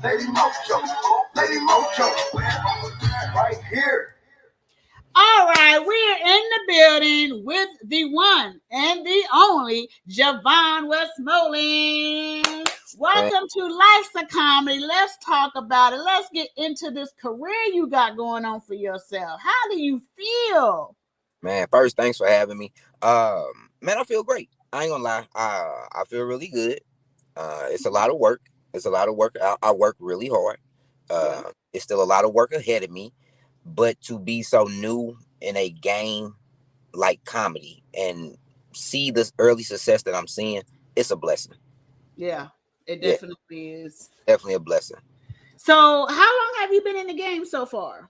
Lady MoeJoe, Lady MoeJoe, right here. All right, we're in the building with the one and the only Jevon Westmoland. Welcome to Life's a Comedy. Let's talk about it. Let's get into this career you got going on for yourself. How do you feel? Man, first, thanks for having me. Man, I feel great. I ain't gonna lie. I feel really good. It's a lot of work. It's a lot of work. I work really hard. It's still a lot of work ahead of me. But to be so new in a game like comedy and see this early success that I'm seeing, it's a blessing. Yeah, it definitely is. Definitely a blessing. So, how long have you been in the game so far?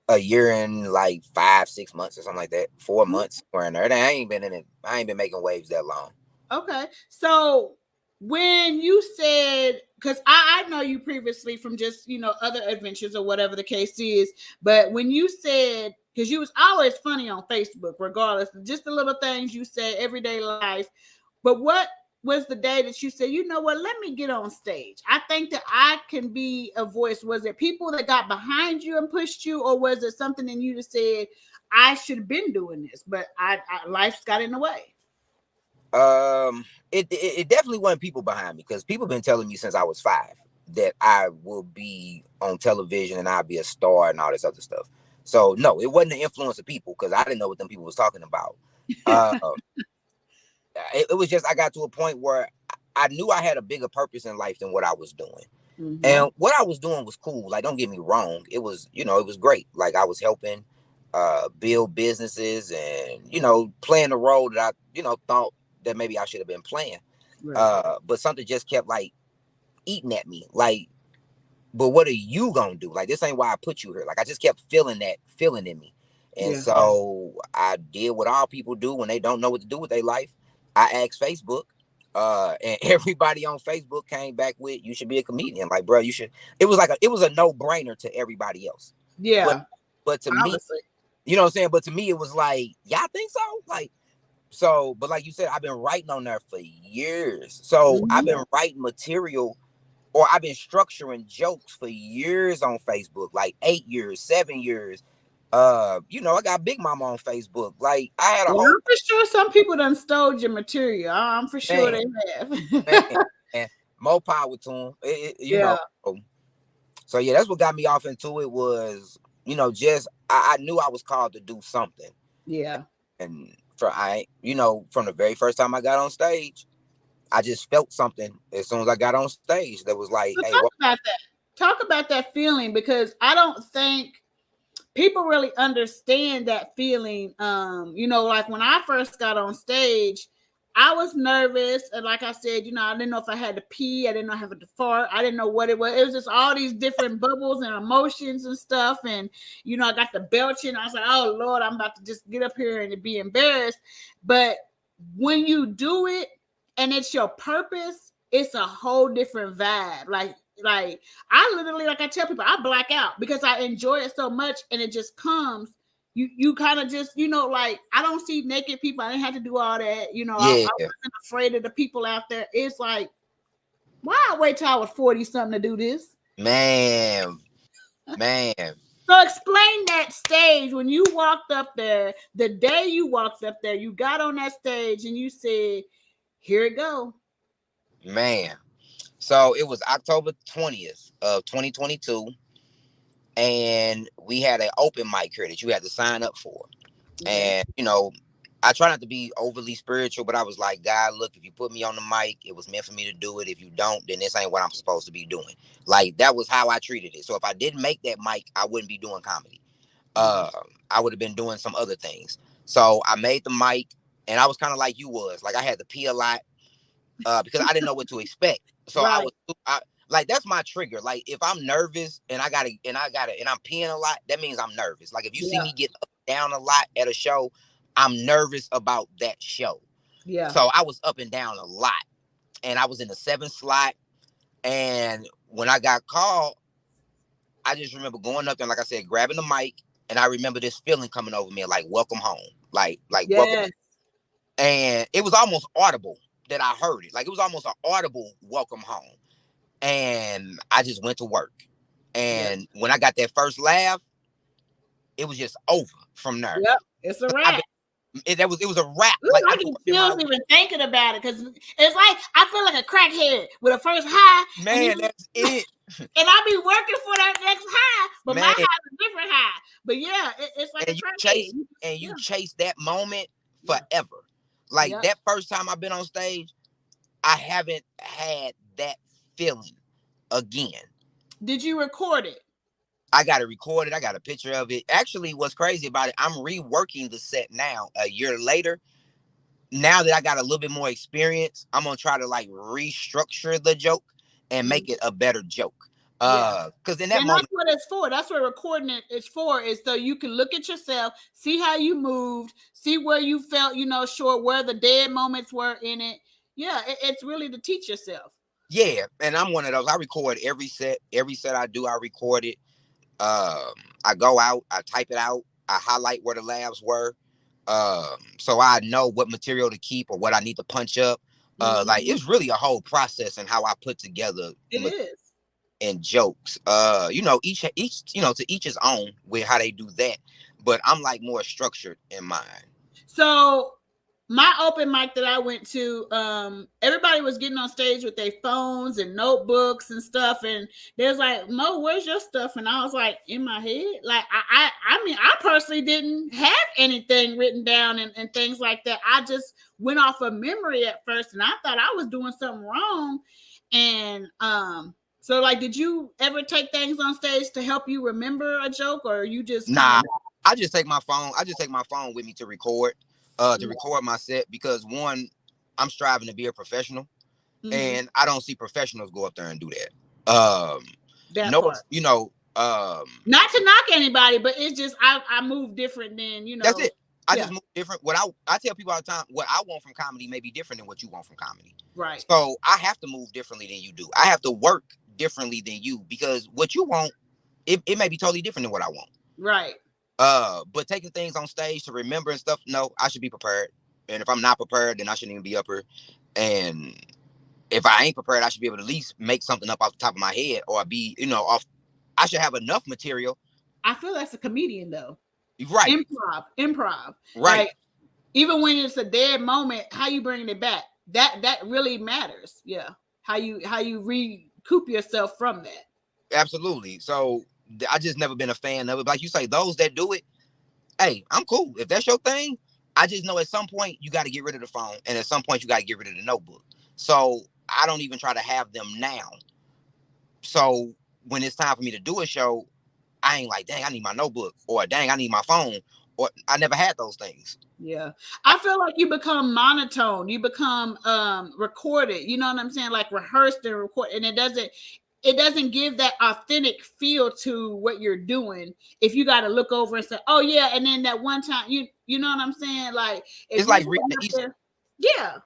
A year and like 5-6 months or something like that. 4 months or in there. I ain't been in it. I ain't been making waves that long. Okay. So when you said, because I know you previously from just, other adventures or whatever the case is, but when you said, because you was always funny on Facebook, regardless of just the little things you said, everyday life. But what was the day that you said, you know what, let me get on stage? I think that I can be a voice. Was it people that got behind you and pushed you, or was it something in you that said, I should have been doing this, but life's got in the way? It definitely wasn't people behind me, because people been telling me since I was 5 that I will be on television and I'll be a star and all this other stuff. So no, it wasn't the influence of people, because I didn't know what them people was talking about. It was just I got to a point where I knew I had a bigger purpose in life than what I was doing. Mm-hmm. And what I was doing was cool. Like, don't get me wrong. It was, it was great. Like, I was helping build businesses and, playing the role that I, thought that maybe I should have been playing. Right. But something just kept like eating at me. Like, but what are you gonna do? Like, this ain't why I put you here. Like, I just kept feeling that feeling in me. And so I did what all people do when they don't know what to do with their life. I asked Facebook, and everybody on Facebook came back with, you should be a comedian. Like, bro, you should. It was a no-brainer to everybody else. Yeah. But to honestly, me, you know what I'm saying? But to me, it was like, y'all think so? So, but like you said, I've been writing on there for years. So I've been writing material, or I've been structuring jokes for years on Facebook, like 8 years, 7 years. I got Big Mama on Facebook. Like, I had a whole. I'm for sure some people done stole your material. I'm for sure they have. And more power to them. You know. So yeah, that's what got me off into it was, just I knew I was called to do something. Yeah. And from the very first time I got on stage, I just felt something as soon as I got on stage that was like, so hey, talk about that feeling, because I don't think people really understand that feeling. Like when I first got on stage, I was nervous. And like I said, I didn't know if I had to pee. I didn't know if I had to fart. I didn't know what it was. It was just all these different bubbles and emotions and stuff. And, I got the belching. I was like, oh, Lord, I'm about to just get up here and be embarrassed. But when you do it and it's your purpose, it's a whole different vibe. Like I literally, like I tell people, I black out because I enjoy it so much, and it just comes. You kind of just, like, I don't see naked people. I didn't have to do all that. I wasn't afraid of the people out there. It's like, why I wait till I was 40 something to do this? Man. So explain that stage when you walked up there, the day you walked up there, you got on that stage and you said, here it go. Man. So it was October 20th of 2022. And we had an open mic here that you had to sign up for. And, I try not to be overly spiritual, but I was like, God, look, if you put me on the mic, it was meant for me to do it. If you don't, then this ain't what I'm supposed to be doing. Like, that was how I treated it. So if I didn't make that mic, I wouldn't be doing comedy. I would have been doing some other things. So I made the mic, and I was kind of like you was. Like, I had to pee a lot because I didn't know what to expect. So right. Like, that's my trigger. Like, if I'm nervous and I'm peeing a lot, that means I'm nervous. Like, if you see me get up and down a lot at a show, I'm nervous about that show. Yeah. So I was up and down a lot, and I was in the 7th slot. And when I got called, I just remember going up there, like I said, grabbing the mic, and I remember this feeling coming over me, like, welcome home, like welcome home. And it was almost audible that I heard it. Like, it was almost an audible welcome home. and I just went to work. Yep. And when I got that first laugh, it was just over from there. Yep. It's a wrap. It was a wrap. Ooh, Like I get chills even thinking about it because it's like I feel like a crackhead with a first high. Man, that's it. And I be working for that next high, but Man. my high is a different high. But yeah, it's like and a crackhead. you chase that moment forever. Like that first time I've been on stage, I haven't had that feeling again. Did you record it? I got it recorded. I got a picture of it. Actually, what's crazy about it, I'm reworking the set now a year later. Now that I got a little bit more experience, I'm going to try to like restructure the joke and make it a better joke. Because in that moment, that's what it's for. That's what recording it is for, is so you can look at yourself, see how you moved, see where you felt, short, where the dead moments were in it. Yeah, it's really to teach yourself. Yeah, and I'm one of those. I record every set. Every set I do, I record it. I go out, I type it out, I highlight where the laughs were, so I know what material to keep or what I need to punch up. Like it's really a whole process in how I put together and jokes. Each to each his own with how they do that, but I'm like more structured in mine. So my open mic that I went to, everybody was getting on stage with their phones and notebooks and stuff, and there's like, Mo, where's your stuff? And I was like, in my head. Like I mean, I personally didn't have anything written down and things like that. I just went off of memory at first, and I thought I was doing something wrong. And so like, did you ever take things on stage to help you remember a joke, or you just I just take my phone. I just take my phone with me to record. Record my set, because one, I'm striving to be a professional, and I don't see professionals go up there and do that. Not to knock anybody, but it's just I move different than That's it. I just move different. What I tell people all the time, what I want from comedy may be different than what you want from comedy. Right. So I have to move differently than you do. I have to work differently than you, because what you want, it may be totally different than what I want. Right. But taking things on stage to remember and stuff, no, I should be prepared. And if I'm not prepared, then I shouldn't even be up here. And if I ain't prepared, I should be able to at least make something up off the top of my head, or be, off. I should have enough material. I feel that's a comedian though. Right. Improv. Right. Like, even when it's a dead moment, how you bringing it back, that really matters. Yeah. How you recoup yourself from that. Absolutely. So I just never been a fan of it. Like you say, those that do it, hey, I'm cool. If that's your thing, I just know at some point you got to get rid of the phone, and at some point you got to get rid of the notebook. So I don't even try to have them now. So when it's time for me to do a show, I ain't like, dang, I need my notebook, or dang, I need my phone, or I never had those things. Yeah. I feel like you become monotone. You become recorded. You know what I'm saying? Like rehearsed and recorded. And it doesn't give that authentic feel to what you're doing if you got to look over and say, oh yeah, and then that one time, you know what I'm saying? Like, it's like reading the Easter. Yeah.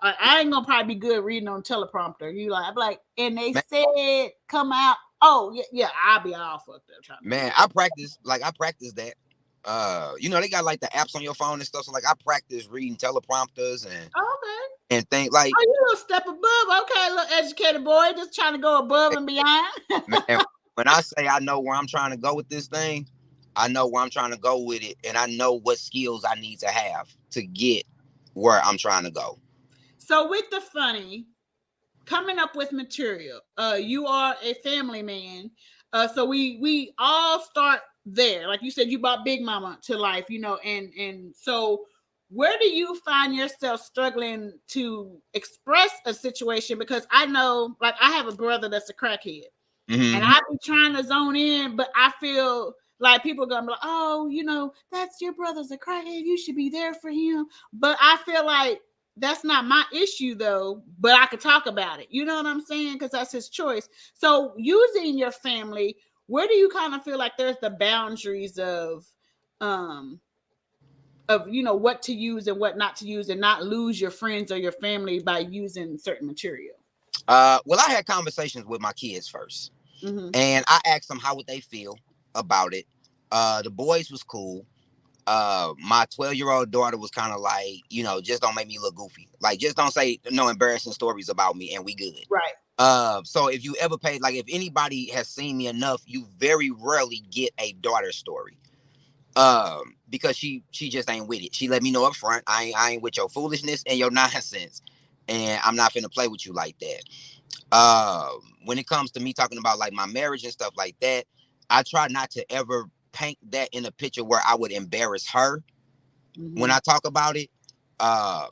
I ain't gonna probably be good reading on teleprompter. I'm like, and they said come out. Oh yeah, I'll be all fucked up. Man, I practice that. They got like the apps on your phone and stuff. So like I practice reading teleprompters and things like. Oh, you a step above? Okay, little educated boy, just trying to go above and beyond. Man, when I say I know where I'm trying to go with this thing, I know where I'm trying to go with it, and I know what skills I need to have to get where I'm trying to go. So with the funny, coming up with material, you are a family man, so we all start there. Like you said, you brought Big Mama to life, and so where do you find yourself struggling to express a situation? Because I know, like, I have a brother that's a crackhead, and I be trying to zone in, but I feel like people are gonna be like, oh, that's your brother's a crackhead, you should be there for him. But I feel like that's not my issue though, but I could talk about it. You know what I'm saying? Because that's his choice. So using your family, where do you kind of feel like there's the boundaries of what to use and what not to use, and not lose your friends or your family by using certain material? Well, I had conversations with my kids first, and I asked them how would they feel about it. The boys was cool. My 12-year-old daughter was kind of like, just don't make me look goofy. Like, just don't say no embarrassing stories about me, and we good. Right. So if you ever paid, like if anybody has seen me enough, you very rarely get a daughter story. Because she just ain't with it. She let me know up front, I ain't with your foolishness and your nonsense, and I'm not finna play with you like that. When it comes to me talking about like my marriage and stuff like that, I try not to ever paint that in a picture where I would embarrass her when I talk about it. Um,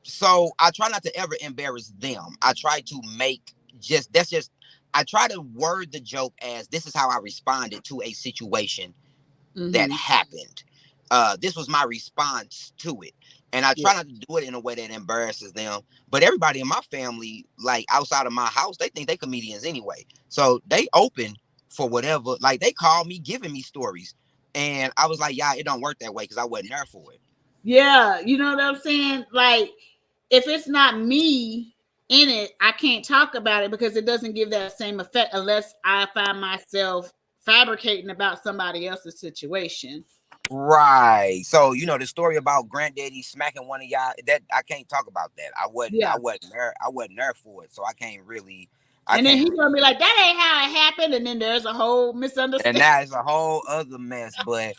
so I try not to ever embarrass them. I try to make just I try to word the joke as this is how I responded to a situation that happened. This was my response to it. And I try not to do it in a way that embarrasses them. But everybody in my family, like outside of my house, they think they comedians anyway. So they open for whatever. Like they call me giving me stories. And I was like, yeah, it don't work that way because I wasn't there for it. Yeah, you know what I'm saying? Like, if it's not me in it, I can't talk about it because it doesn't give that same effect unless I find myself fabricating about somebody else's situation. Right. So, the story about granddaddy smacking one of y'all, that I can't talk about that. Yeah. I wasn't there for it. So I And then can't he's gonna be really, like, that ain't how it happened. And then there's a whole and misunderstanding. now it's a whole other mess. But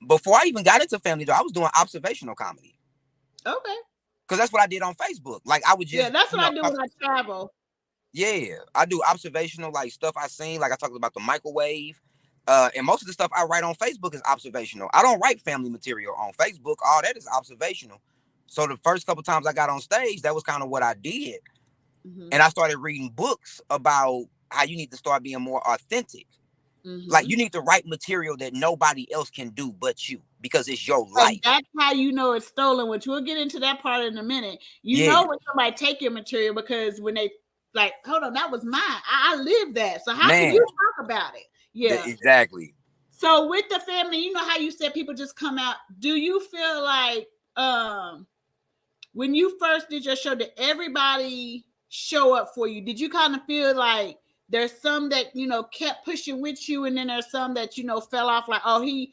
before I even got into family though, I was doing observational comedy. Okay. Because that's what I did on Facebook. Like I would Yeah, just, that's what I do talk, when I travel. yeah, I do observational like stuff I seen. Like I talked about the microwave. And most of the stuff I write on Facebook is observational. I don't write family material on Facebook. All that is observational. So the first couple times I got on stage, that was kind of what I did. And I started reading books about how you need to start being more authentic. Like you need to write material that nobody else can do but you because it's your And life. that's how you know it's stolen, which we'll get into that part in a minute. You Yeah, know when somebody take your material because when they like, hold on, that was mine. I lived that. So how can man, you talk about it? Yeah. exactly. So with the family, you know how you said people just come out. Do you feel like when you first did your show, did everybody show up for you? Did you kind of feel like there's some that kept pushing with you, and then there's some that fell off? Like, oh, he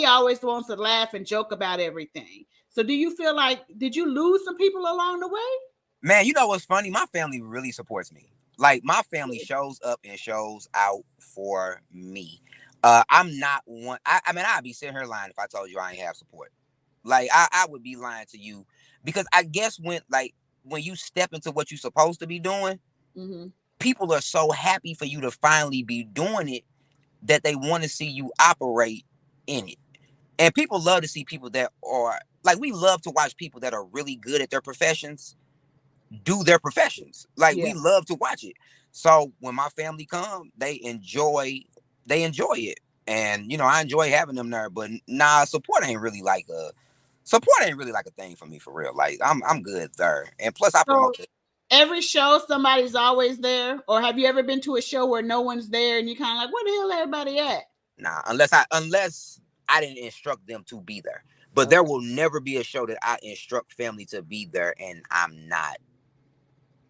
always wants to laugh and joke about everything. So, do you feel like did you lose some people along the way? Man, you know what's funny? My family really supports me. Like my family shows up and shows out for me. I'm not one. I mean, I'd be sitting here lying if I told you I ain't have support. Like I would be lying to you because I guess when you step into what you're supposed to be doing, people are so happy for you to finally be doing it that they want to see you operate in it. And people love to see people that are like we love to watch people that are really good at their professions do their professions. Like Yeah. we love to watch it. So when my family come, they enjoy it. And I enjoy having them there, but nah, support ain't really like a thing for me for real. Like I'm good there. And plus I So promote it. every show, somebody's always there, or have you ever been to a show where no one's there and you kind of like, where the hell everybody at? Nah, unless I didn't instruct them to be there. But there Okay. will never be a show that I instruct family to be there and I'm not.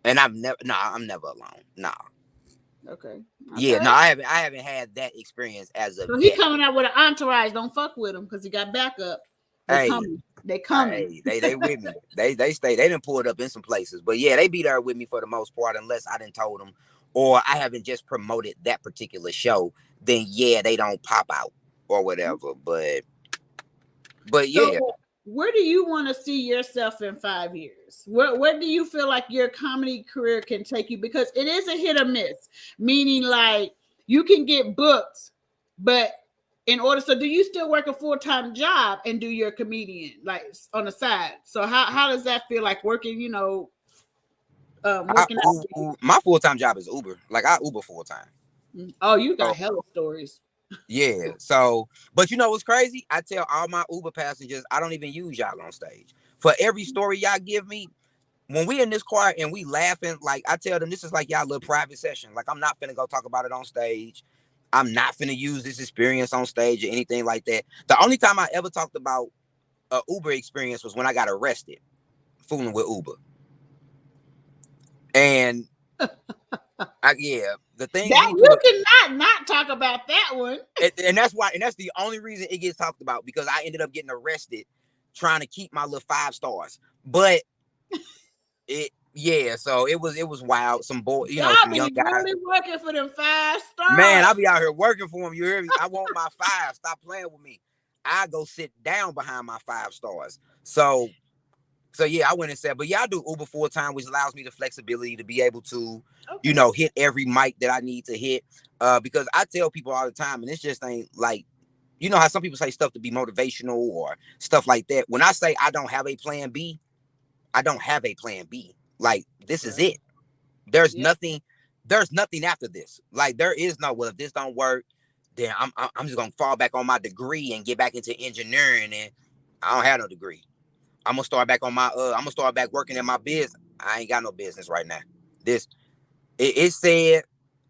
And I'm never alone. Nah. Okay. Yeah, Okay. no, I haven't had that experience as of So he yet. coming out with an entourage. Don't fuck with him because he got backup. They Hey, coming. They coming. hey, they with me. They stay. They didn't pull it up in some places, but yeah, they be there with me for the most part. Unless I didn't told them, or I haven't just promoted that particular show, then yeah, they don't pop out or whatever. But So yeah, where do you want to see yourself in 5 years? Where do you feel like your comedy career can take you? Because it is a hit or miss, meaning like you can get booked, but in order, so do you still work a full-time job and do your comedian like on the side? So how does that feel like working, working out for my full time job is Uber. Like I Uber full time. you? Oh, you got So hella stories. yeah. So, but you know what's crazy? I tell all my Uber passengers I don't even use y'all on stage. For every story y'all give me, when we in this car and we laughing, like I tell them, this is like y'all little private session. Like I'm not finna go talk about it on stage. I'm not finna use this experience on stage or anything like that. The only time I ever talked about a Uber experience was when I got arrested fooling with Uber. And the thing That be to you it, cannot not talk about that one. and that's why, and that's the only reason it gets talked about because I ended up getting arrested trying to keep my little 5 stars. But Yeah, so it was wild. Some boy, Y'all some young be guys. really working for them 5 Man, stars. I be out here working for them. You hear me? I want my 5. Stop playing with me. I go sit down behind my 5 stars. So yeah, I went and said, but yeah, I do Uber full time, which allows me the flexibility to be able to, Okay. hit every mic that I need to hit. Because I tell people all the time, and this just ain't like, how some people say stuff to be motivational or stuff like that. When I say I don't have a plan B, I don't have a plan B. Like, this is Right. it. There's Yep. nothing after this. Like, there is no, well, if this don't work, then I'm just gonna fall back on my degree and get back into engineering, and I don't have no degree. I'm gonna start back working in my business. I ain't got no business right now. This it said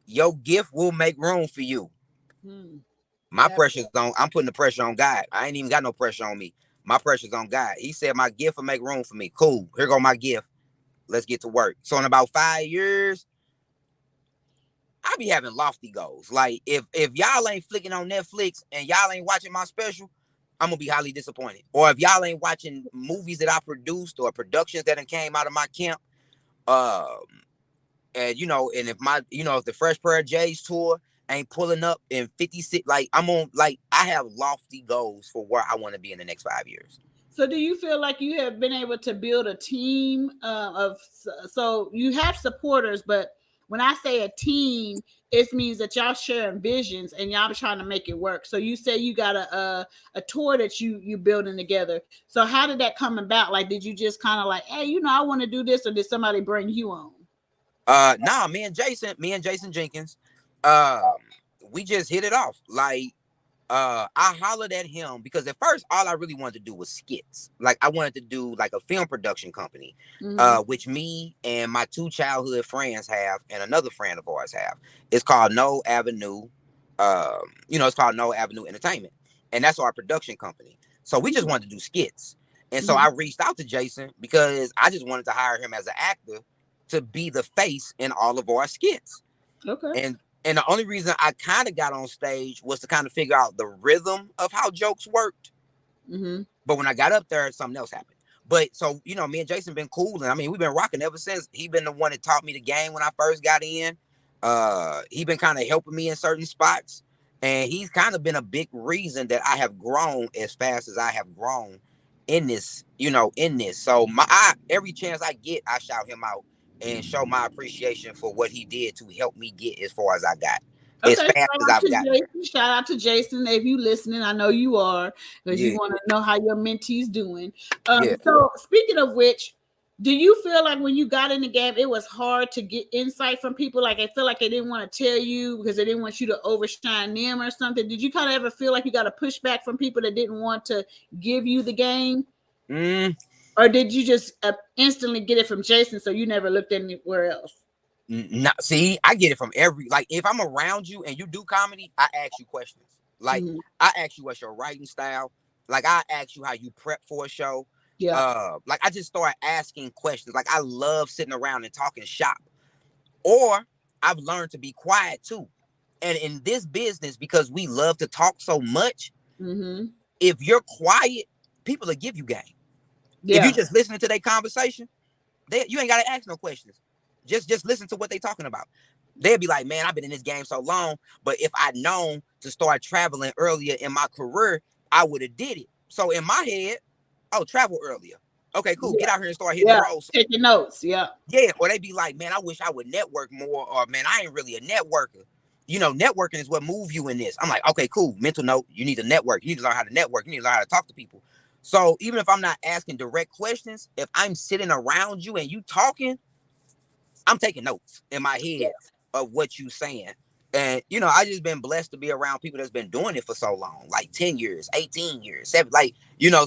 your gift will make room for you. Hmm. My That pressure's on, I'm putting the pressure on God. I ain't even got no pressure on me. My pressure's on God. He said my gift will make room for me. Cool. Here go my gift. Let's get to work. So in about 5 years, I be having lofty goals. Like, if y'all ain't flicking on Netflix and y'all ain't watching my special, I'm gonna be highly disappointed. Or if y'all ain't watching movies that I produced or productions that came out of my camp, um, and and if the Fresh Pair of J's tour ain't pulling up in 56, like I have lofty goals for where I want to be in the next 5 years. So, do you feel like you have been able to build a team of? So you have supporters, but when I say a team, it means that y'all sharing visions and y'all trying to make it work. So you say you got a tour that you building together. So how did that come about? Like, did you just kind of like, hey, I want to do this, or did somebody bring you on? Nah, me and Jason Jenkins, um, we just hit it off. Like, I hollered at him because at first all I really wanted to do was skits. Like, I wanted to do like a film production company, Mm-hmm. which me and my 2 childhood friends have, and another friend of ours have. It's called No Avenue. It's called No Avenue Entertainment, and that's our production company. So we just wanted to do skits, and so Mm-hmm. I reached out to Jason because I just wanted to hire him as an actor to be the face in all of our skits. Okay. And the only reason I kind of got on stage was to kind of figure out the rhythm of how jokes worked. Mm-hmm. But when I got up there, something else happened. But so, me and Jason been cool. And I mean, we've been rocking ever since. He been the one that taught me the game when I first got in. He been kind of helping me in certain spots. And he's kind of been a big reason that I have grown as fast as I have grown in this, in this. So every chance I get, I shout him out and show my appreciation for what he did to help me get as far as I got, as Okay, fast as I've gotten there. shout out to Jason. If you listening, I know you are, because you Yeah, want to know how your mentee's doing. yeah. So speaking of which, do you feel like when you got in the game, it was hard to get insight from people? Like, I feel like they didn't want to tell you because they didn't want you to overshine them or something. Did you kind of ever feel like you got a pushback from people that didn't want to give you the game? Mm, Or did you just instantly get it from Jason, so you never looked anywhere else? Not see, I get it from like, if I'm around you and you do comedy, I ask you questions. Like, Mm-hmm. I ask you what's your writing style. Like, I ask you how you prep for a show. Yeah. Like, I just start asking questions. Like, I love sitting around and talking shop. Or I've learned to be quiet too. And in this business, because we love to talk so much, Mm-hmm. if you're quiet, people will give you game. If you Yeah. just listening to their conversation, you ain't gotta ask no questions. Just listen to what they talking about. They'll be like, man, I've been in this game so long, but if I'd known to start traveling earlier in my career, I would have did it. So in my head, oh, travel earlier. Okay, cool. Get Yeah. out here and start hitting the Yeah. road. Taking notes. Yeah. Yeah. Or they be like, man, I wish I would network more, or man, I ain't really a networker. Networking is what move you in this. I'm like, okay, cool. Mental note, you need to network. You need to learn how to network. You need to learn how to talk to people. So even if I'm not asking direct questions, if I'm sitting around you and you talking, I'm taking notes in my head of what you saying. And I just been blessed to be around people that's been doing it for so long, like 10 years, 18 years, 7, like,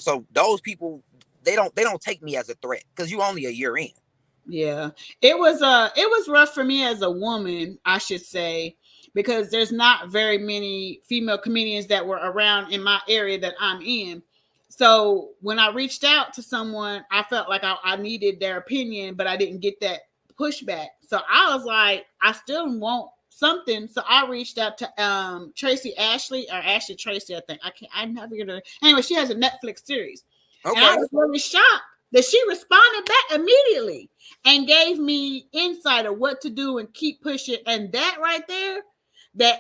so those people, they don't take me as a threat because you only a year in. Yeah. It was rough for me as a woman, I should say, because there's not very many female comedians that were around in my area that I'm in. So when I reached out to someone, I felt like I needed their opinion, but I didn't get that pushback. So I was like, I still want something. So I reached out to Tracy Ashley, or Ashley Tracy, I think. I never get her. Anyway, she has a Netflix series. And I Okay. was really shocked that she responded back immediately and gave me insight of what to do and keep pushing. And that right there, that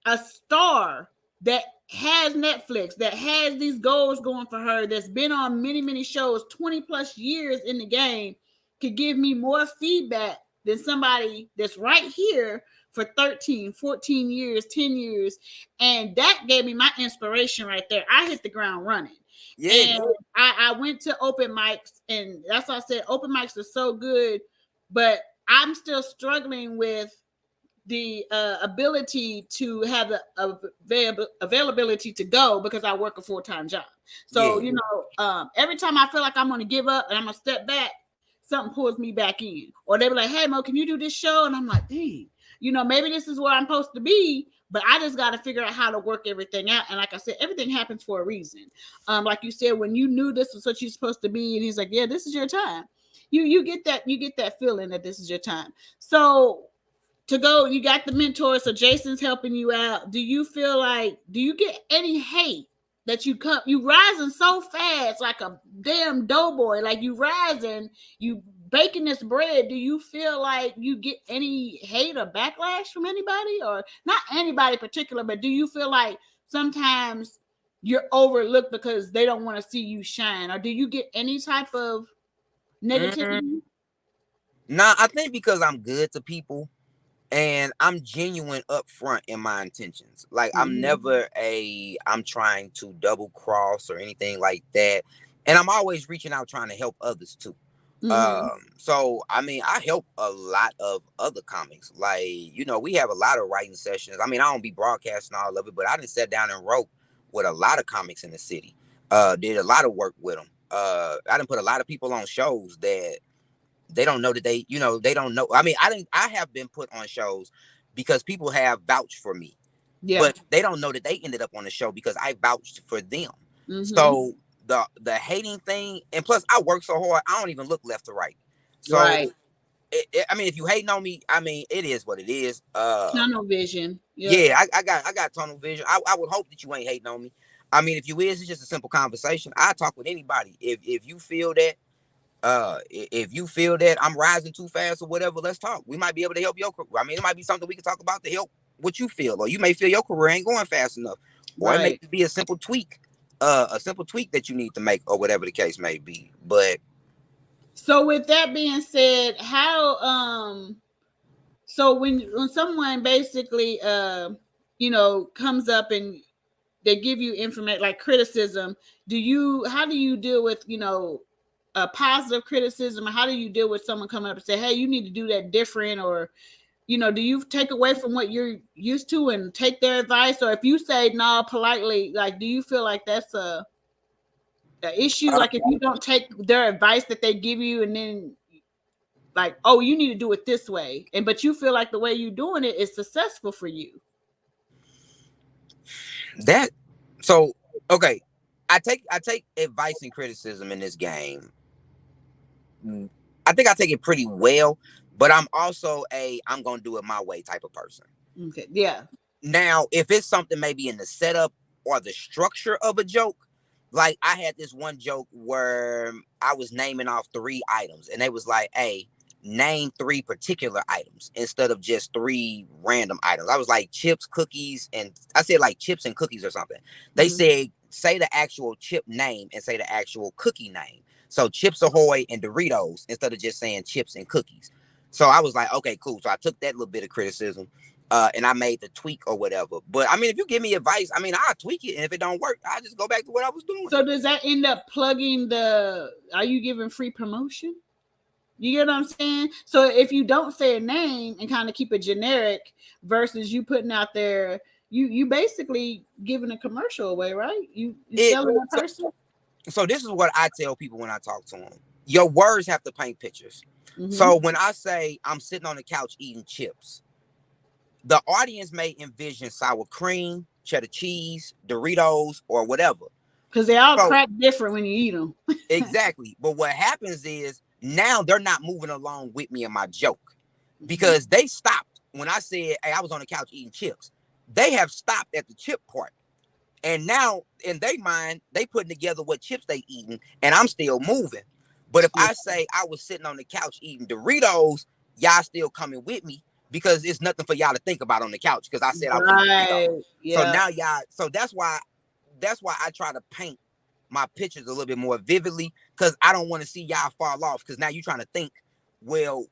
a star that has Netflix, that has these goals going for her, that's been on many, many shows, 20 plus years in the game, could give me more feedback than somebody that's right here for 13, 14 years, 10 years. And that gave me my inspiration right there. I hit the ground running. Yeah. And I went to open mics, and that's why I said open mics are so good, but I'm still struggling with the ability to have the availability to go because I work a full-time job. So, Yeah. every time I feel like I'm going to give up and I'm going to step back, something pulls me back in. Or they be like, hey, Mo, can you do this show? And I'm like, dang, maybe this is where I'm supposed to be, but I just got to figure out how to work everything out. And like I said, everything happens for a reason. Like you said, when you knew this was what you're supposed to be, and he's like, yeah, this is your time. You get that feeling that this is your time. So to go, you got the mentor, so Jason's helping you out. Do you get any hate that you rising so fast like a damn doughboy, like you rising, you baking this bread? Do you feel like you get any hate or backlash from anybody, or not anybody particular, but do you feel like sometimes you're overlooked because they don't want to see you shine, or do you get any type of negativity? Nah, I think because I'm good to people and I'm genuine up front in my intentions. Like I'm never I'm trying to double cross or anything like that. And I'm always reaching out trying to help others too. So I mean, I help a lot of other comics. Like, we have a lot of writing sessions. I mean, I don't be broadcasting all of it, but I done sat down and wrote with a lot of comics in the city. Did a lot of work with them. I done put a lot of people on shows that they don't know that they don't know. I mean, I have been put on shows because people have vouched for me, but they don't know that they ended up on the show because I vouched for them. So the hating thing, and plus I work so hard, I don't even look left or right. So Right. I mean, if you hating on me, I mean, it is what it is. Tunnel vision. Yeah, I got tunnel vision. I would hope that you ain't hating on me. I mean, if you is, it's just a simple conversation. I talk with anybody. If you feel that, if you feel that I'm rising too fast or whatever, let's talk. We might be able to help your career. I mean, it might be something we can talk about to help what you feel, or you may feel your career ain't going fast enough, or it may be a simple tweak that you need to make, or whatever the case may be. But so with that being said, how so when someone basically comes up and they give you information like criticism, how do you deal with a positive criticism, or how do you deal with someone coming up and say, hey, you need to do that different, or do you take away from what you're used to and take their advice? Or if you say no politely, like, do you feel like that's a issue? Like if you don't take their advice that they give you, and then like, oh, you need to do it this way, but you feel like the way you're doing it is successful for you. Okay, I take advice and criticism in this game. I think I take it pretty well, but I'm also I'm gonna do it my way type of person. Okay, yeah. Now, if it's something maybe in the setup or the structure of a joke, like I had this one joke where I was naming off 3 items, and they was like, hey, name 3 particular items instead of just 3 random items. I was like chips, cookies, and I said like chips and cookies or something. They said, say the actual chip name and say the actual cookie name. So Chips Ahoy and Doritos instead of just saying chips and cookies. So I was like, okay, cool. So I took that little bit of criticism and I made the tweak or whatever. But I mean, if you give me advice, I mean, I'll tweak it. And if it don't work, I'll just go back to what I was doing. So does that end up plugging are you giving free promotion? You get what I'm saying? So if you don't say a name and kind of keep it generic versus you putting out there, you basically giving a commercial away, right? You selling a person. So this is what I tell people when I talk to them. Your words have to paint pictures. So when I say I'm sitting on the couch eating chips, the audience may envision sour cream, cheddar cheese, Doritos, or whatever. Because they all crack different when you eat them. Exactly. But what happens is now they're not moving along with me in my joke because they stopped when I said, hey, I was on the couch eating chips. They have stopped at the chip part. And now in their mind, they putting together what chips they eating, and I'm still moving. But if I say I was sitting on the couch eating Doritos, y'all still coming with me because it's nothing for y'all to think about on the couch because I said I was eating Doritos. So now y'all, so that's why I try to paint my pictures a little bit more vividly because I don't want to see y'all fall off because now you're trying to think, well,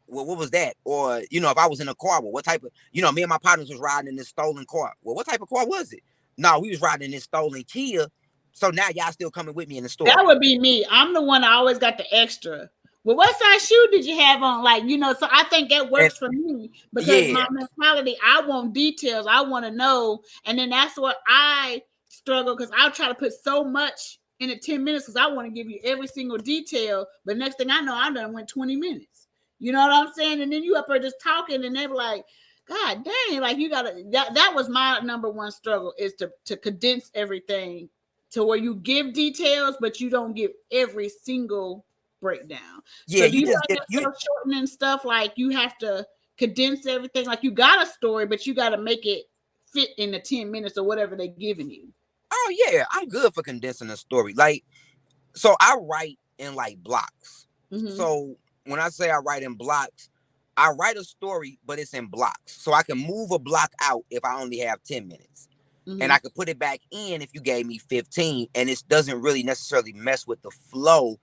what was that? Or, you know, if I was in a car, well, what type of, you know, me and my partners was riding in this stolen car. Well, what type of car was it? No, we was riding in this stolen Kia. So now y'all still coming with me in the story. That would be me. I'm the one that always got the extra. Well, what size shoe did you have on? Like, you know, so I think that works for me because my mentality, I want details. I want to know. And then that's what I struggle because I'll try to put so much in the 10 minutes because I want to give you every single detail. But next thing I know, I done went 20 minutes. You know what I'm saying? And then you up there just talking and they're like, God dang, like you gotta that was my number one struggle is to condense everything to where you give details, but you don't give every single breakdown. Yeah, so do you like yourself shortening stuff? Like you have to condense everything. Like you got a story, but you got to make it fit in the 10 minutes or whatever they're giving you. Oh yeah, I'm good for condensing a story. Like, so I write in like blocks. So when I say I write in blocks, I write a story, but it's in blocks. So I can move a block out if I only have 10 minutes. And I could put it back in if you gave me 15. And it doesn't really necessarily mess with the flow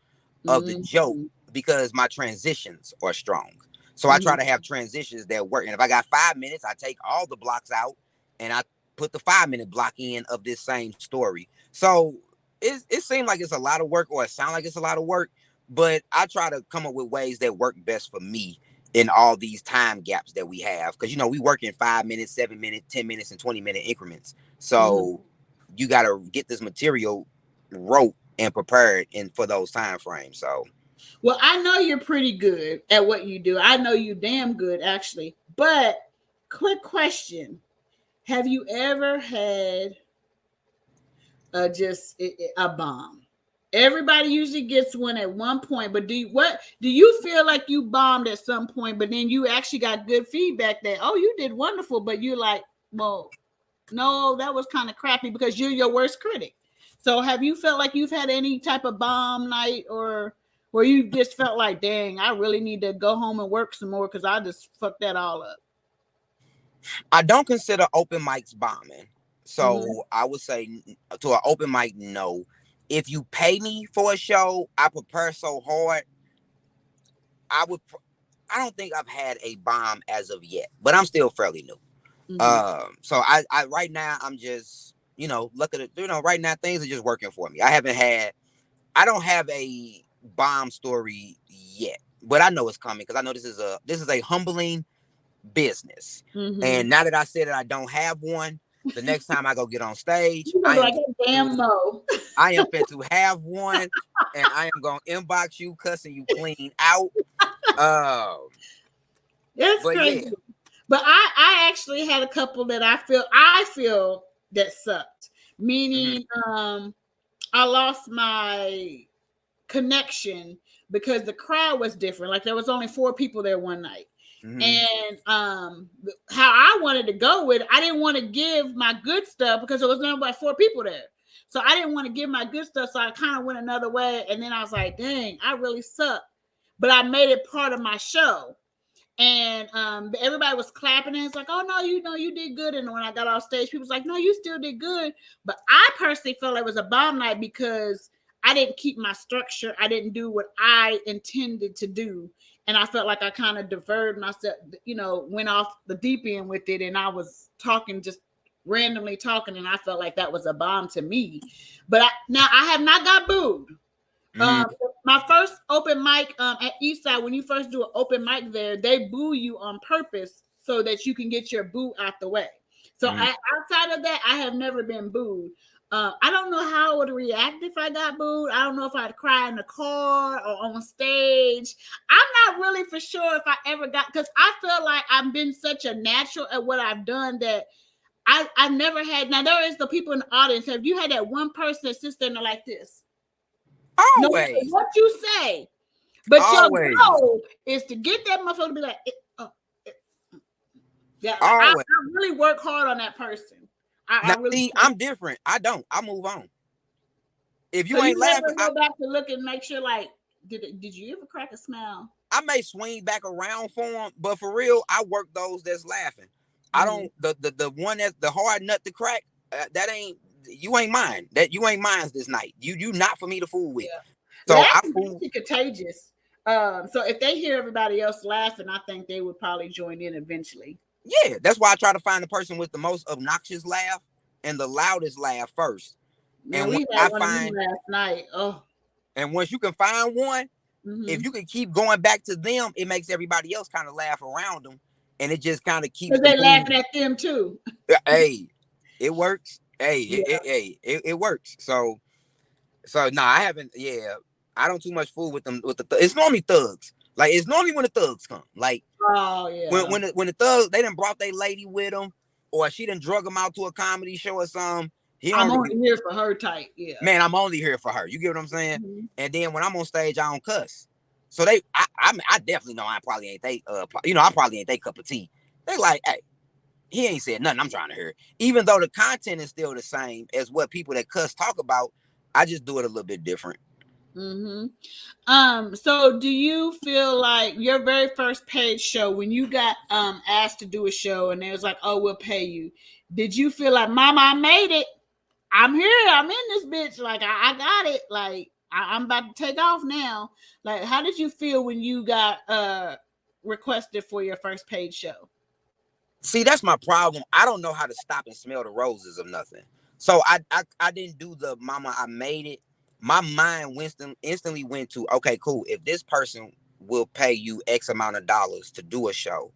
of the joke because my transitions are strong. So I try to have transitions that work. And if I got 5 minutes, I take all the blocks out and I put the 5-minute block in of this same story. So it seems like it's a lot of work, or it sounds like it's a lot of work, but I try to come up with ways that work best for me in all these time gaps that we have. Because, you know, we work in 5 minutes, 7 minutes, 10 minutes, and 20-minute increments. So you got to get this material wrote and prepared for those time frames. So, well, I know you're pretty good at what you do. I know you damn good, actually. But quick question. Have you ever had a bomb? Everybody usually gets one at one point, but do you feel like you bombed at some point, but then you actually got good feedback that, oh, you did wonderful, but you're like, well, no, that was kind of crappy because you're your worst critic. So have you felt like you've had any type of bomb night or where you just felt like, dang, I really need to go home and work some more because I just fucked that all up? I don't consider open mics bombing. So I would say to an open mic, no. If you pay me for a show, I prepare so hard. I don't think I've had a bomb as of yet, but I'm still fairly new. So I right now I'm just, you know, look at it, you know, right now things are just working for me. I don't have a bomb story yet, but I know it's coming because I know this is a humbling business. And now that I said that I don't have one, the next time I go get on stage, I am fit to have one, and I am gonna inbox you, cussing you clean out. That's crazy. Yeah. But I actually had a couple that I feel that sucked. Meaning, I lost my connection because the crowd was different. Like there was only 4 people there one night. And how I wanted to go with it, I didn't want to give my good stuff because there was only about 4 people there. So I didn't want to give my good stuff. So I kind of went another way. And then I was like, dang, I really suck. But I made it part of my show. And everybody was clapping and it's like, oh no, you did good. And when I got off stage, people was like, no, you still did good. But I personally felt like it was a bomb night because I didn't keep my structure. I didn't do what I intended to do. And I felt like I kind of diverted myself, you know, went off the deep end with it. And I was just randomly talking. And I felt like that was a bomb to me. But now I have not got booed. My first open mic at Eastside, when you first do an open mic there, they boo you on purpose so that you can get your boo out the way. So outside of that, I have never been booed. I don't know how I would react if I got booed. I don't know if I'd cry in the car or on stage. I'm not really for sure if I ever got, because I feel like I've been such a natural at what I've done that I never had. Now, there is the people in the audience. Have you had that one person that sits there and they're like this? Always. No matter what you say. But your goal is to get that motherfucker to be like, yeah, I really work hard on that person. I'm different. I move on. If you ain't laughing, go back to look and make sure, like, Did you ever crack a smile? I may swing back around for them, but for real, I work those that's laughing. I don't the one that's the hard nut to crack. That ain't you ain't mine. That you ain't mine this night. You not for me to fool with. So I fool. Contagious. So if they hear everybody else laughing, I think they would probably join in eventually. Yeah, that's why I try to find the person with the most obnoxious laugh and the loudest laugh first. Man, And we when had I one find of them last night. Oh, and once you can find one, if you can keep going back to them, it makes everybody else kind of laugh around them, and it just kind of keeps because them they laughing at them too. Hey, it works. Hey, Yeah. it works. So no, I haven't. Yeah, I don't too much fool with them. It's normally thugs. Like it's normally when the thugs come. Like oh yeah, when the thugs they done brought their lady with them, or she done drug them out to a comedy show or something. I'm only here for her type. Yeah, man, I'm only here for her. You get what I'm saying? And then when I'm on stage, I don't cuss. So I definitely know I probably ain't they I probably ain't they cup of tea. They like, hey, he ain't said nothing I'm trying to hear. Even though the content is still the same as what people that cuss talk about, I just do it a little bit different. So do you feel like your very first paid show when you got asked to do a show and it was like, oh, we'll pay you? Did you feel like, Mama, I made it? I'm here. I'm in this bitch. Like I got it. Like I'm about to take off now. Like, how did you feel when you got requested for your first paid show? See, that's my problem. I don't know how to stop and smell the roses of nothing. So I didn't do the Mama, I made it. My mind instantly went to, okay, cool. If this person will pay you X amount of dollars to do a show,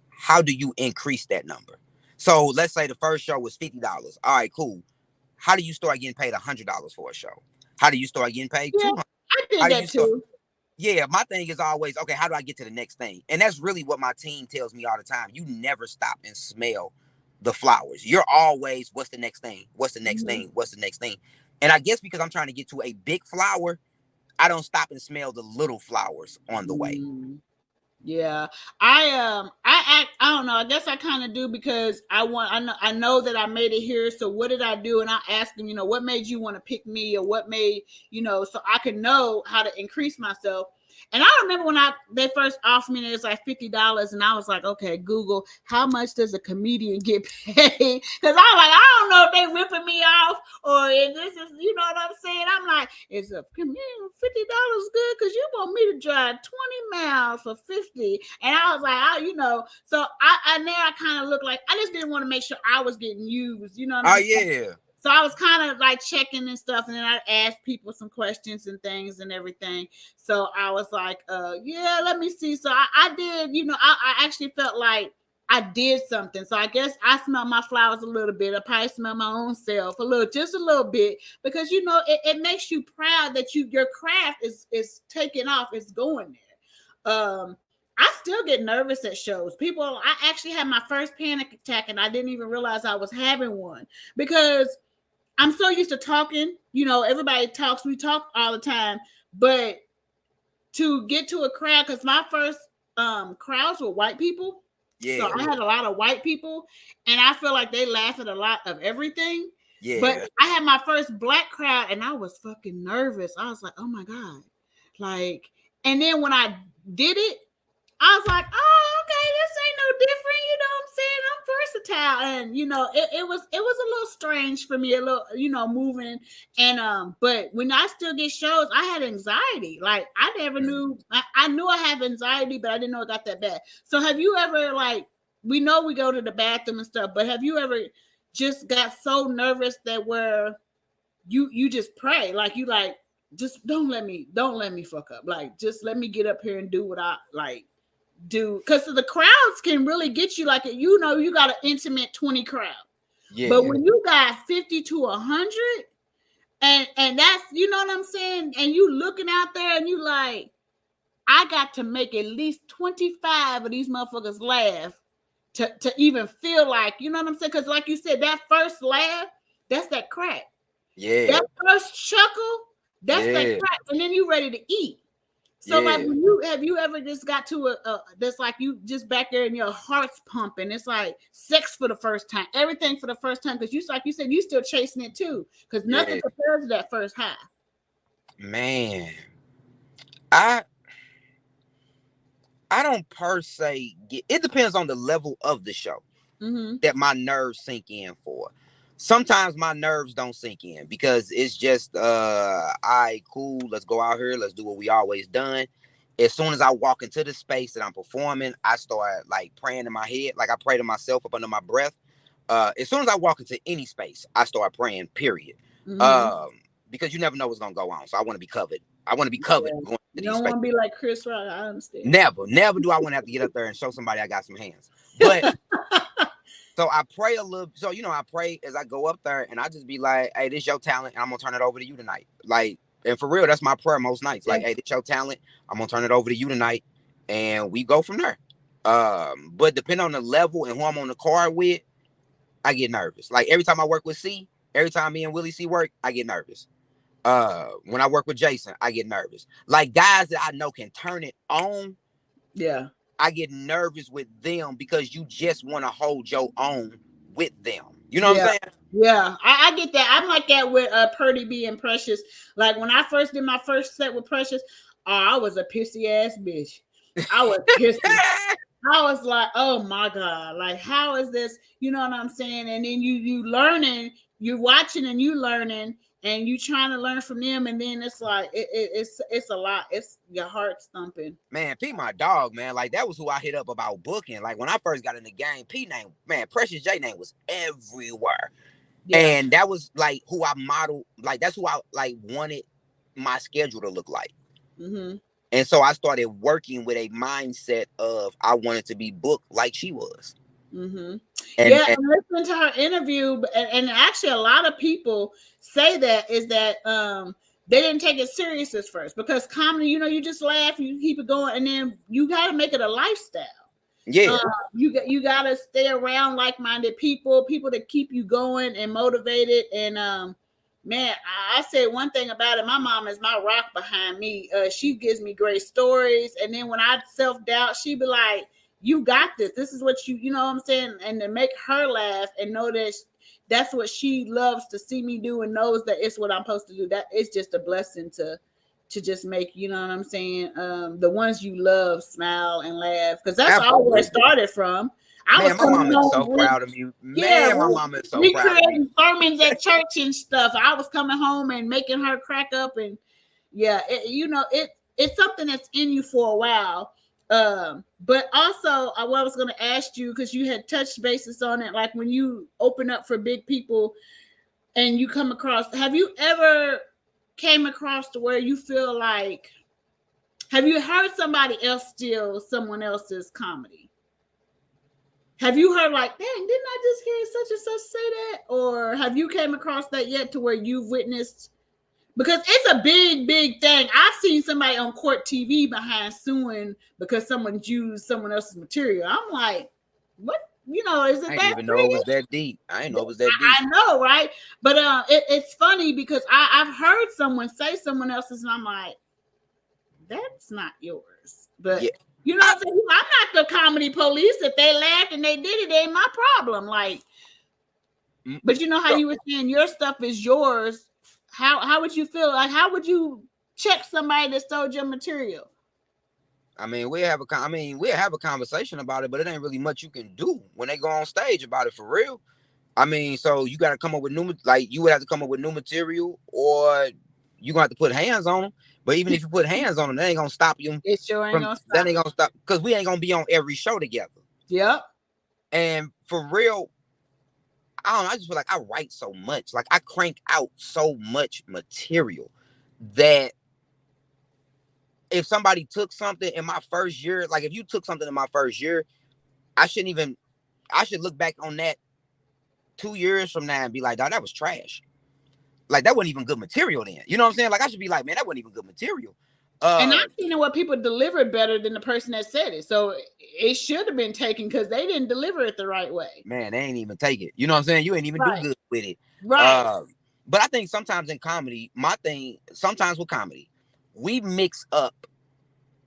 how do you increase that number? So let's say the first show was $50. All right, cool. How do you start getting paid $100 for a show? How do you start getting paid $200? I How did do that you start? too. Yeah, my thing is always, okay, how do I get to the next thing? And that's really what my team tells me all the time. You never stop and smell the flowers. You're always, what's the next thing? What's the next thing? What's the next thing? And I guess because I'm trying to get to a big flower, I don't stop and smell the little flowers on the way. Yeah, I don't know. I guess I kind of do because I know that I made it here. So what did I do? And I asked them, what made you want to pick me, or what made so I can know how to increase myself. And I remember when they first offered me, it was like $50, and I was like, okay, Google, how much does a comedian get paid? Because I'm like, I don't know if they ripping me off or if this is, you know what I'm saying? I'm like, is a comedian $50 good? Because you want me to drive 20 miles for 50. And I was like, so I now I kind of look like I just didn't want to make sure I was getting used, you know what I'm saying? Yeah. So I was kind of like checking and stuff, and then I asked people some questions and things and everything. So I was like, yeah, let me see. So I did, I actually felt like I did something. So I guess I smell my flowers a little bit. I probably smell my own self just a little bit, because it makes you proud that your craft is taking off, it's going there. I still get nervous at shows. I actually had my first panic attack, and I didn't even realize I was having one, because I'm so used to talking. Everybody talks. We talk all the time. But to get to a crowd, because my first crowds were white people. Yeah. So I had a lot of white people, and I feel like they laugh at a lot of everything. Yeah. But I had my first black crowd, and I was fucking nervous. I was like, oh my God. And then when I did it, I was like, oh, okay, this ain't no different. You know what I'm saying? I'm versatile. And, it was a little strange for me, a little, moving. And, but when I still get shows, I had anxiety. Like, I never knew, I knew I have anxiety, but I didn't know it got that bad. So have you ever, we know we go to the bathroom and stuff, but have you ever just got so nervous that where you just pray? Just don't let me fuck up. Just let me get up here and do what I do, because the crowds can really get you. You got an intimate 20 crowd, but when you got 50 to 100, and that's, you know what I'm saying, and you looking out there and you like, I got to make at least 25 of these motherfuckers laugh to even feel like, you know what I'm saying, because like you said, that first laugh, that's that crack. That first chuckle, that's that crack, and then you ready to eat. So have you ever just got to a that's like you just back there and your heart's pumping? It's like sex for the first time, everything for the first time, because like you said, you still chasing it too, because nothing compares to that first high. Man, I I don't per se get. It depends on the level of the show that my nerves sink in for. Sometimes my nerves don't sink in because it's just all right, cool, let's go out here, let's do what we always done. As soon as I walk into the space that I'm performing, I start like praying in my head, like I pray to myself up under my breath. As soon as I walk into any space, I start praying, period. Um, because you never know what's gonna go on. So I want to be covered. I want to be covered going to You these don't spaces. want to be like Chris Rock. I understand. Never do I want to have to get up there and show somebody I got some hands. But so I pray a little. So I pray as I go up there, and I just be like, "Hey, this your talent, and I'm gonna turn it over to you tonight." Like, and for real, that's my prayer most nights. Like, "Hey, this your talent, I'm gonna turn it over to you tonight," and we go from there. But depending on the level and who I'm on the card with, I get nervous. Like every time I work with C, every time me and Willie C work, I get nervous. When I work with Jason, I get nervous. Like guys that I know can turn it on. Yeah. I get nervous with them because you just want to hold your own with them. You know what I'm saying? Yeah, I get that. I'm like that with Purdy B and Precious. Like when I first did my first set with Precious, I was a pissy ass bitch. I was pissy. I was like, oh my God, like how is this? You know what I'm saying? And then you learning, you watching and you learning, and you trying to learn from them, and then it's like it's a lot. It's your heart thumping. Man, P my dog, man. Like that was who I hit up about booking. Like when I first got in the game, P name, man, Precious J name was everywhere. Yeah. And that was like who I modeled, like that's who I like wanted my schedule to look like. And so I started working with a mindset of I wanted to be booked like she was. And listening to her interview, and actually a lot of people say that is that they didn't take it serious at first because comedy, you just laugh, you keep it going, and then you got to make it a lifestyle. Yeah, you got to stay around like-minded people that keep you going and motivated. And man, I said one thing about it. My mom is my rock behind me. She gives me great stories, and then when I self-doubt, she be like, you got this. This is what you know what I'm saying? And to make her laugh and know that that's what she loves to see me do and knows that it's what I'm supposed to do. That it's just a blessing to just make, you know what I'm saying? The ones you love smile and laugh. Because that's all where it started from. My mom is so proud of me. Man, my mom is so proud of me. Sermons at church and stuff. I was coming home and making her crack up. And it's something that's in you for a while. But also what I was going to ask you, because you had touched bases on it, like when you open up for big people and you come across, have you ever came across to where you feel like, have you heard somebody else steal someone else's comedy? Have you heard like, dang, didn't I just hear such and such say that? Or have you came across that yet to where you've witnessed? Because it's a big, big thing. I've seen somebody on court TV behind suing because someone used someone else's material. I'm like, what? Is it I that? I didn't even know it was that deep. I didn't know it was that deep. I know, right? But it's funny because I've heard someone say someone else's, and I'm like, that's not yours. But you know what I'm saying? I'm not the comedy police. If they laughed and they did it, it ain't my problem. Like, but you know how you were saying your stuff is yours. How would you feel? Like, how would you check somebody that stole your material? I mean, we'll have a conversation about it, but it ain't really much you can do when they go on stage about it for real. I mean, so you got to come up with you would have to come up with new material, or you gonna have to put hands on them. But even if you put hands on them, that ain't gonna stop you. It sure ain't gonna stop. That ain't gonna stop because we ain't gonna be on every show together. Yep. And for real, I don't know. I just feel like I write so much. Like I crank out so much material that if somebody took something in my first year, like if you took something in my first year, I should look back on that 2 years from now and be like, dog, that was trash. Like that wasn't even good material then. You know what I'm saying? Like I should be like, man, that wasn't even good material. And I've seen what people delivered better than the person that said it. So it should have been taken because they didn't deliver it the right way. Man, they ain't even take it. You know what I'm saying? You ain't even do good with it. Right. But I think sometimes in comedy, sometimes with comedy, we mix up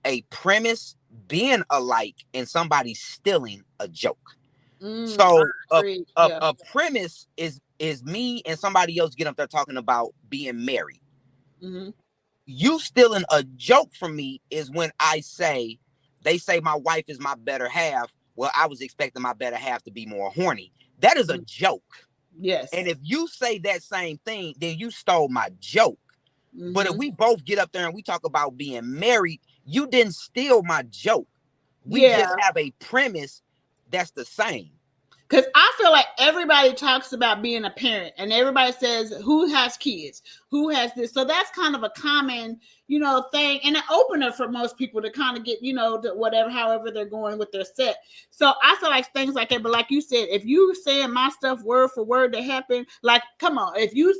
a premise being alike and somebody stealing a joke. So a premise is me and somebody else get up there talking about being married. you stealing a joke from me is when they say my wife is my better half. Well, I was expecting my better half to be more horny. That is a joke. Yes. And if you say that same thing, then you stole my joke. But if we both get up there and we talk about being married, you didn't steal my joke. We just have a premise that's the same. Because I feel like everybody talks about being a parent and everybody says who has kids, who has this. So that's kind of a common, thing and an opener for most people to kind of get, whatever, however they're going with their set. So I feel like things like that. But like you said, if you saying my stuff word for word that happened, like, come on, if you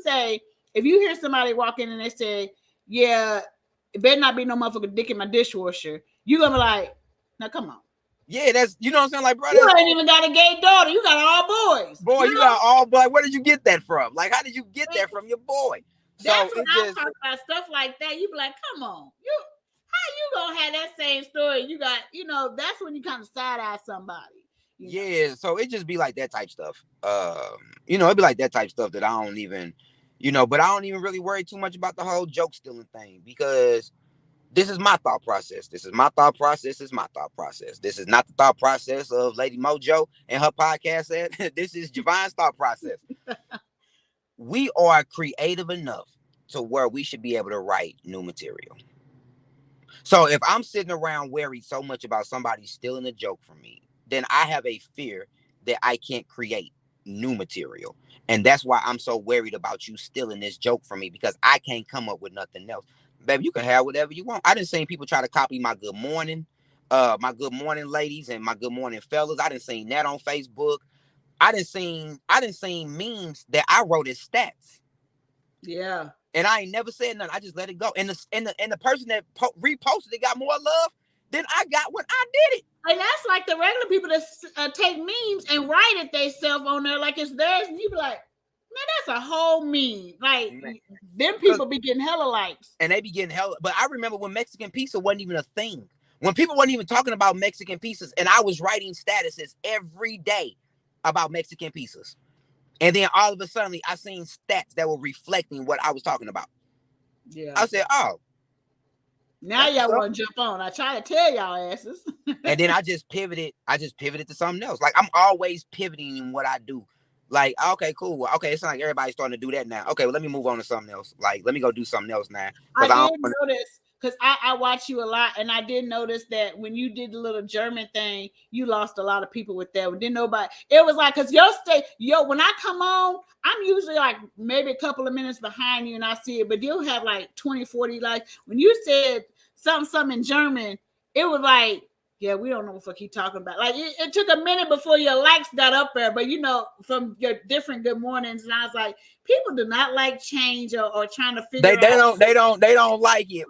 hear somebody walk in and they say, yeah, it better not be no motherfucker dick in my dishwasher, you're going to be like, now come on. Yeah, that's, you know what I'm saying? Like, bro, you ain't even got a gay daughter. You got all boys. Boy, you got all boys. Where did you get that from? Like, how did you get that from your boy? That's when I talk about stuff like that. You be like, come on. How you gonna have that same story? You got, that's when you kind of side eye somebody. Yeah, so it just be like that type stuff. It'd be like that type stuff that I don't even, but I don't even really worry too much about the whole joke stealing thing because this is my thought process. This is my thought process. This is my thought process. This is not the thought process of Lady MoeJoe and her podcast. This is Jevon's thought process. We are creative enough to where we should be able to write new material. So if I'm sitting around worried so much about somebody stealing a joke from me, then I have a fear that I can't create new material. And that's why I'm so worried about you stealing this joke from me because I can't come up with nothing else. Baby, you can have whatever you want. I done seen people try to copy my good morning ladies and my good morning fellas. I done seen that on Facebook. I done seen memes that I wrote as stats. Yeah. And I ain't never said nothing. I just let it go. And the person that reposted it got more love than I got when I did it. And that's like the regular people that take memes and write it themselves on there like it's theirs. And you be like, man, that's a whole meme. Like, them people be getting hella likes. And they be getting hella. But I remember when Mexican pizza wasn't even a thing. When people weren't even talking about Mexican pizzas. And I was writing statuses every day about Mexican pizzas. And then all of a sudden, I seen stats that were reflecting what I was talking about. Yeah. I said, oh. Now y'all want to jump on. I try to tell y'all asses. And then I just pivoted to something else. Like, I'm always pivoting in what I do. Like, okay, cool. Okay, it's not like everybody's starting to do that now. Okay, well, let me move on to something else. Like, let me go do something else now. I did notice, because I watch you a lot, and I did notice that when you did the little German thing, you lost a lot of people with that. Didn't nobody. It was like, because when I come on, I'm usually like maybe a couple of minutes behind you, and I see it, but you'll have like 20, 40 likes. When you said something in German, it was like, yeah, we don't know what the fuck he talking about. Like, it took a minute before your likes got up there, but from your different good mornings, and I was like, people do not like change or trying to figure out. They don't like it,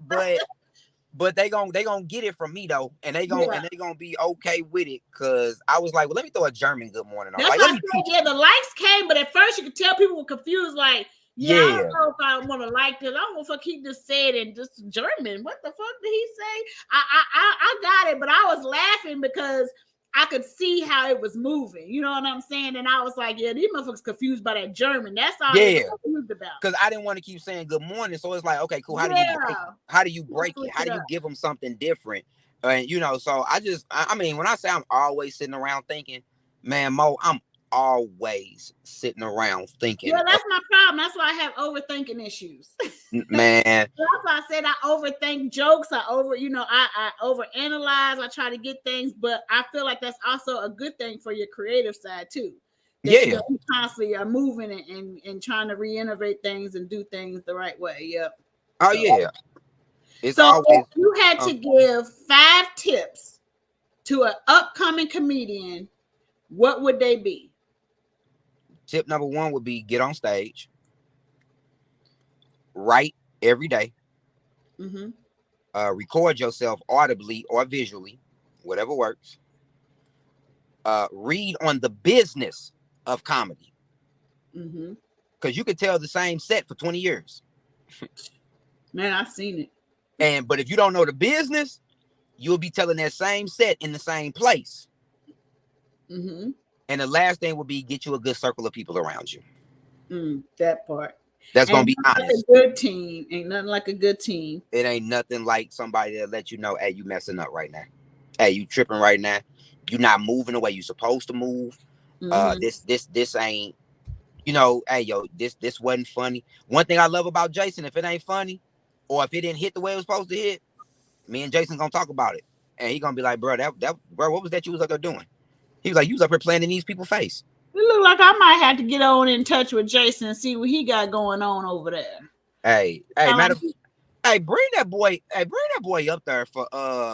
but they gonna get it from me though, and they gonna be okay with it because I was like, well, let me throw a German good morning on. That's like, what I said, the likes came, but at first you could tell people were confused, like, I don't know if I want to like this. I don't know if he just said in just German. What the fuck did he say? I got it, but I was laughing because I could see how it was moving. You know what I'm saying? And I was like, yeah, these motherfuckers confused by that German. That's all they're confused about. Because I didn't want to keep saying good morning. So it's like, okay, cool. How do you break it? How do you give them something different? And so I mean, when I say I'm always sitting around thinking, man, Mo, I'm always sitting around thinking. Yeah, that's my problem. That's why I have overthinking issues. Man. That's why I said I overthink jokes. I overanalyze. I try to get things, but I feel like that's also a good thing for your creative side too. You constantly are moving and trying to re-innovate things and do things the right way. Yep. Oh, yeah. So if you had to give 5 tips to an upcoming comedian, what would they be? Tip number 1 would be get on stage, write every day, record yourself audibly or visually, whatever works. Read on the business of comedy, because you could tell the same set for 20 years. Man, I've seen it. But if you don't know the business, you'll be telling that same set in the same place. And the last thing would be get you a good circle of people around you. That part. That's gonna And be like a honest. good team. Ain't nothing like a good team. It ain't nothing like somebody that let you know, hey, you messing up right now. Hey, you tripping right now. You not moving the way you supposed to move. Mm-hmm. This ain't, hey yo, this wasn't funny. One thing I love about Jason, if it ain't funny, or if it didn't hit the way it was supposed to hit, me and Jason gonna talk about it. And he gonna be like, bro, bro, what was that you was up there doing? He was like, you was up here playing in these people's face. It look like I might have to get on in touch with Jason and see what he got going on over there. Hey, Um, matter of Hey, bring that boy up there for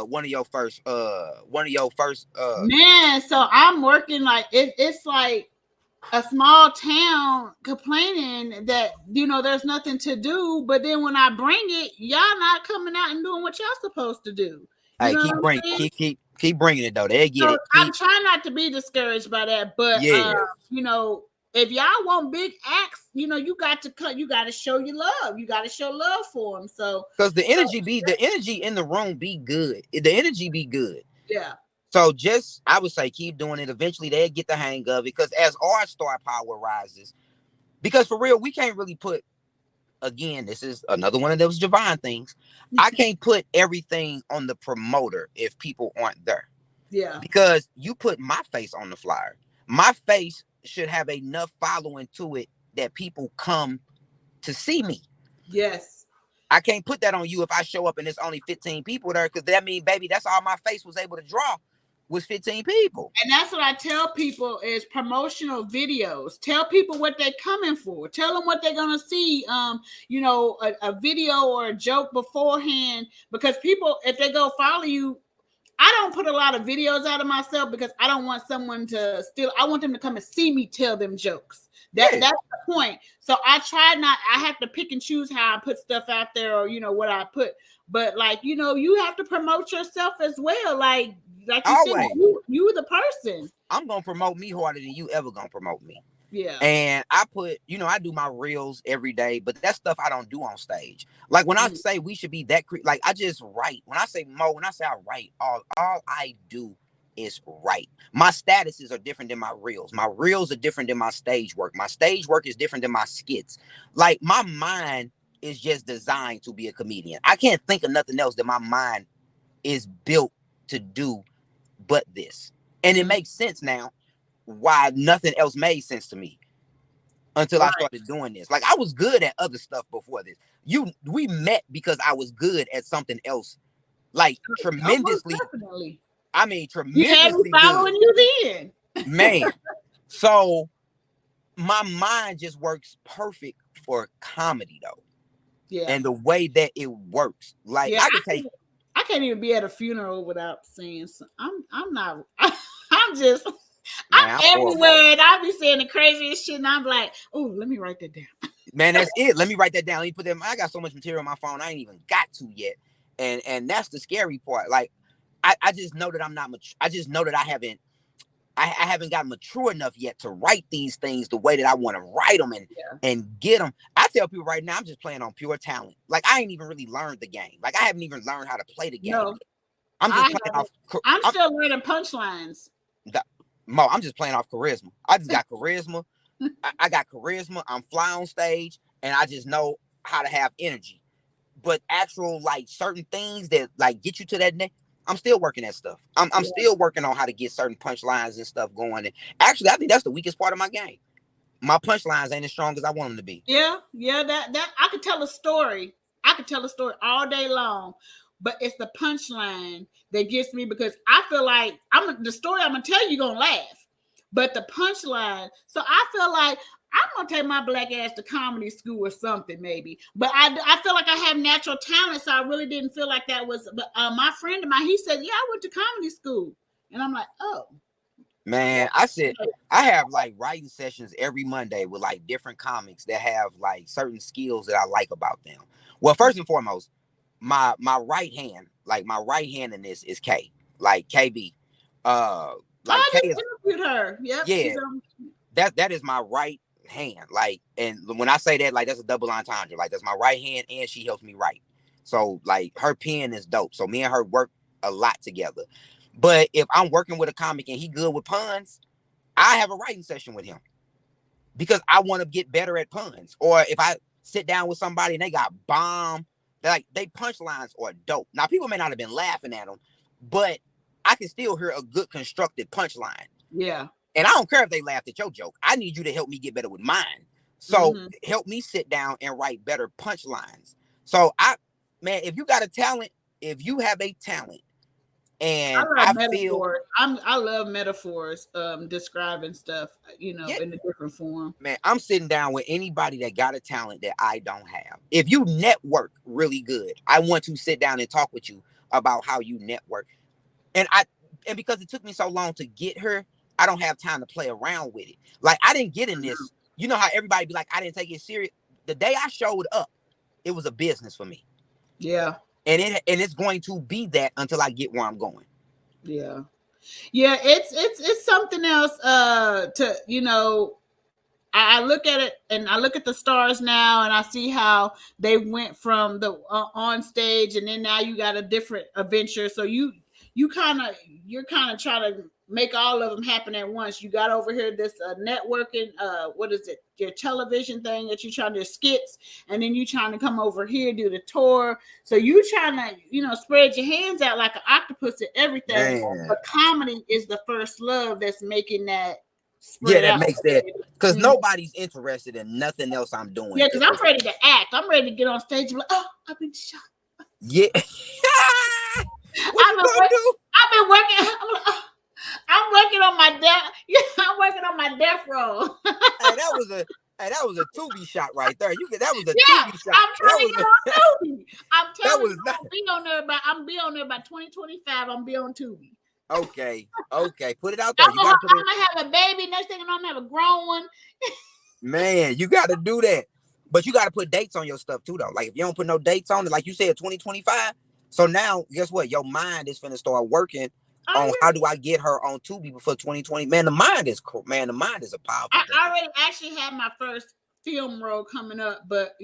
one of your first man, so I'm working like it's like a small town complaining that there's nothing to do, but then when I bring it, y'all not coming out and doing what y'all supposed to do. You hey, know what keep I'm bring saying? keep bringing it though. They get So it. I'm trying not to be discouraged by that, but Yeah. you know, if y'all want big acts, you got to cut. You got to show your love. You got to show love for them. So, Because the energy in the room be good. The energy be good. yeah, So just I would say keep doing it. Eventually they'll get the hang of it. Because as our star power rises, because for real, we can't really put, again, this is another one of those Jevon things. I can't put everything on the promoter if people aren't there. yeah, Because you put my face on the flyer. My face should have enough following to it that people come to see me. yes. I can't put that on you if I show up and there's only 15 people there, because that means, baby, that's all my face was able to draw was 15 people. And that's what I tell people is promotional videos. Tell people what they're coming for. Tell them what they're gonna see. A video or a joke beforehand, because people, if they go follow you, I don't put a lot of videos out of myself because I don't want someone to steal. I want them to come and see me tell them jokes. That's the point. So I try not. I have to pick and choose how I put stuff out there, or what I put. But you have to promote yourself as well. Like you said, Always. you the person. I'm gonna promote me harder than you ever gonna promote me. Yeah. And I put, I do my reels every day, but that's stuff I don't do on stage. Like when I say we should be that, like I just write. When I say when I say I write, all I do is write. My statuses are different than my reels. My reels are different than my stage work. My stage work is different than my skits. Like my mind is just designed to be a comedian. I can't think of nothing else that my mind is built to do but this. And it makes sense now why nothing else made sense to me until I started doing this. Like I was good at other stuff before this. We met because I was good at something else, like tremendously. Definitely. I mean, You had me tremendously following good, you then. man. So my mind just works perfect for comedy though, Yeah. and the way that it works. Like Yeah. I I can't even be at a funeral without saying so. I'm not. I'm just. man, I'm I'm horrible. everywhere, and I be saying the craziest shit, and I'm like, oh, let me write that down. Man, that's it. Let me write that down. Let me put that. I got so much material on my phone I ain't even got to yet, and that's the scary part. Like I just know that I'm not mature. I just know that I haven't gotten mature enough yet to write these things the way that I want to write them and get them. I tell people right now, I'm just playing on pure talent. Like I ain't even really learned the game. Like I haven't even learned how to play the game. No, I'm just playing off. I'm still learning punchlines. I'm just playing off charisma. I just got charisma. I got charisma. I'm fly on stage, and I just know how to have energy. But actual like certain things that like get you to that neck, I'm still working that stuff. I'm still working on how to get certain punchlines and stuff going. And actually, I think that's the weakest part of my game. My punchlines ain't as strong as I want them to be. Yeah. That I could tell a story. I could tell a story all day long, but it's the punchline that gets me, because I feel like the story I'm gonna tell you gonna laugh, but the punchline. So I feel like I'm gonna take my black ass to comedy school or something, maybe. But I feel like I have natural talent, so I really didn't feel like that was. But my friend of mine, he said, "Yeah, I went to comedy school," and I'm like, "Oh, Man, I said I have like writing sessions every Monday with like different comics that have like certain skills that I like about them. Well, first and foremost, my right hand, like my right hand in this is K, like KB. Like I K just is, interviewed her. Yep, yeah, she's on." that is my right hand. Like, and when I say that, like that's a double entendre. Like that's my right hand, and she helps me write. So like her pen is dope. So me and her work a lot together. But if I'm working with a comic and he good with puns, I have a writing session with him because I want to get better at puns. Or if sit down with somebody and they got bomb. They punchlines are dope. Now people may not have been laughing at them, but I can still hear a good constructed punchline. Yeah. And I don't care if they laughed at your joke. I need you to help me get better with mine. So help me sit down and write better punchlines. So if you got a talent, if you have a talent, and I love metaphors, describing stuff, in a different form. Man, I'm sitting down with anybody that got a talent that I don't have. If you network really good, I want to sit down and talk with you about how you network. And because it took me so long to get her, I don't have time to play around with it. Like, I didn't get in this. You know how everybody be like, I didn't take it serious. The day I showed up, it was a business for me. Yeah. And it's going to be that until I get where I'm going. Yeah. Yeah, it's something else I look at it and I look at the stars now and I see how they went from the on stage, and then now you got a different adventure. So you're kind of trying to make all of them happen at once. You got over here this networking, what is it? Your television thing that you're trying to skits, and then you trying to come over here, do the tour. So you trying to, spread your hands out like an octopus at everything. Man. But comedy is the first love that's making that. Yeah, that makes that, because nobody's interested in nothing else I'm doing. Yeah, because I'm ready to act. I'm ready to get on stage and be like, oh, I've been shot. Yeah. I've been working. I'm working on my death. Yeah, I'm working on my death row. That was a Tubi shot right there. That was a Tubi shot. I'm trying to get on Tubi. I'm telling you, I'm be on there by 2025. I'm be on Tubi. Okay. Put it out there. I'm gonna have a baby. Next thing I'm gonna have a grown one. Man, you got to do that. But you got to put dates on your stuff too, though. Like, if you don't put no dates on it, like you said, 2025. So now, guess what? Your mind is finna start working on how do I get her on Tubi before 2020. Man, the mind is a powerful thing. I already actually had my first film role coming up, but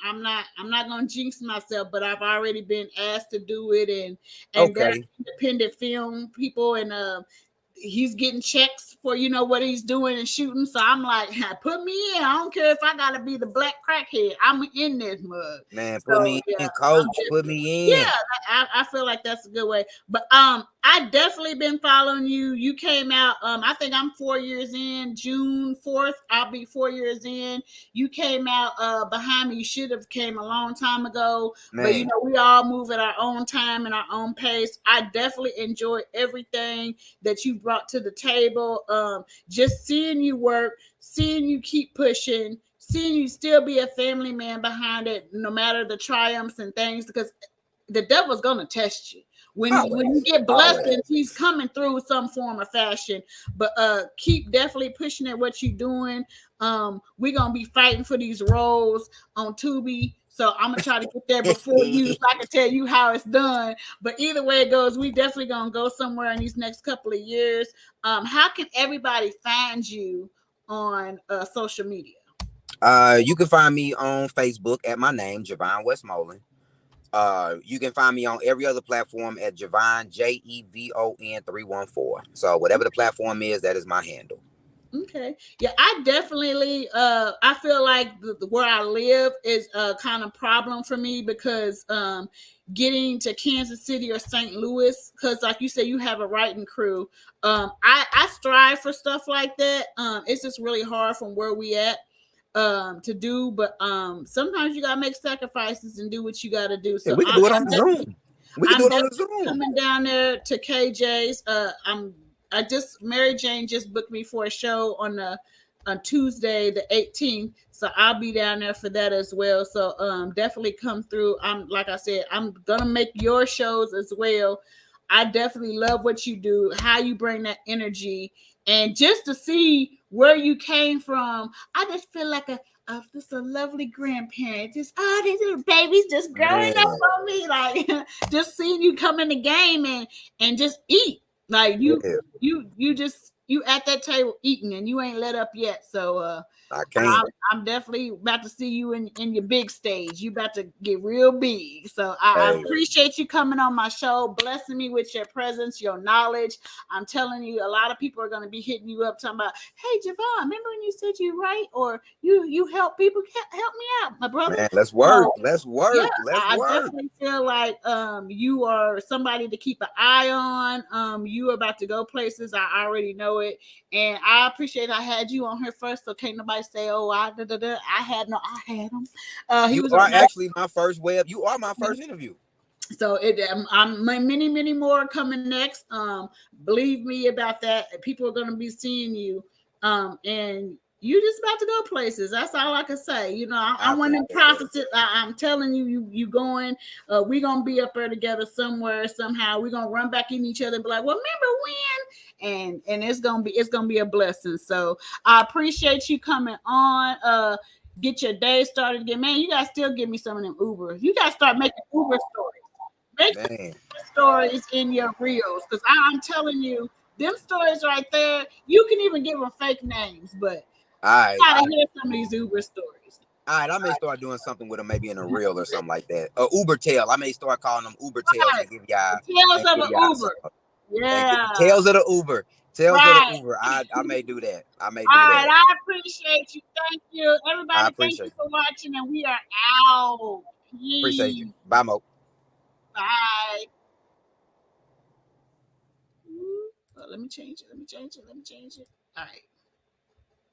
I'm not gonna jinx myself, but I've already been asked to do it, and they're independent film people, and he's getting checks for what he's doing and shooting. So I'm like, put me in. I don't care if I gotta be the black crackhead. I'm in this mug. Man, put me in, coach. Put me in. Yeah, I feel like that's a good way. But I definitely been following you. You came out. I think I'm 4 years in. June 4th, I'll be 4 years in. You came out behind me. You should have came a long time ago. Man. But we all move at our own time and our own pace. I definitely enjoyed everything that you brought to the table. Just seeing you work, seeing you keep pushing, seeing you still be a family man behind it, no matter the triumphs and things, because the devil's gonna test you. When you get blessings, he's coming through some form of fashion. But keep definitely pushing at what you're doing. We're gonna be fighting for these roles on Tubi. So I'm gonna try to get there before you, so I can tell you how it's done. But either way it goes, we definitely gonna go somewhere in these next couple of years. How can everybody find you on social media? You can find me on Facebook at my name, Jevon Westmoland. You can find me on every other platform at Jevon, Jevon 314. So whatever the platform is, that is my handle. Okay. Yeah, I definitely I feel like where I live is a kind of problem for me, because getting to Kansas City or St. Louis, because like you said, you have a writing crew. I strive for stuff like that. It's just really hard from where we at to do, but sometimes you gotta make sacrifices and do what you gotta do. So we can do it on Zoom. We can do it on the Zoom. Coming down there to KJ's. Mary Jane just booked me for a show on Tuesday the 18th, so I'll be down there for that as well. So definitely come through. Like I said, I'm gonna make your shows as well. I definitely love what you do, how you bring that energy, and just to see where you came from. I just feel like just a lovely grandparent. Just these little babies just growing up on me, like just seeing you come in the game and just eat. Like you just you at that table eating and you ain't let up yet. So I can't. I'm definitely about to see you in your big stage. You about to get real big. So I Hey. appreciate you coming on my show, blessing me with your presence, your knowledge. I'm telling you, a lot of people are going to be hitting you up talking about, hey, Jevon, remember when you said you write or you help people? Help me out, my brother. Man, let's work. So, Let's work. yeah, Let's I work. definitely feel like you are somebody to keep an eye on. You are about to go places. I already know it. And I appreciate I had you on here first, so can't nobody say, "Oh, I had him." He You was are on. actually my first You are my first interview. So I'm many more coming next. Believe me about that. People are going to be seeing you. And you just about to go places. That's all I can say. You know, I want to prophesy. I'm telling you, you going. We're gonna be up there together somewhere, somehow. We're gonna run back in each other and be like, well, remember when? And it's gonna be a blessing. So I appreciate you coming on. Get your day started again. Man, you guys still give me some of them Ubers. You guys start making Uber stories. Make stories in your reels, because I'm telling you, them stories right there, you can even give them fake names, but I gotta hear some of these Uber stories. All right, I may start doing something with them, maybe in a reel or something like that. Uber tail. I may start calling them Uber tails Right. and give y'all Tales of an Uber. Yeah. tails of the Uber. Tails of the Right. Uber. I may do that. I may All do right. that. I appreciate you. Thank you. I Everybody, thank you appreciate for watching, and we are out. you. Appreciate you. Peace. Bye, Mo. Bye. Let me change it. All right.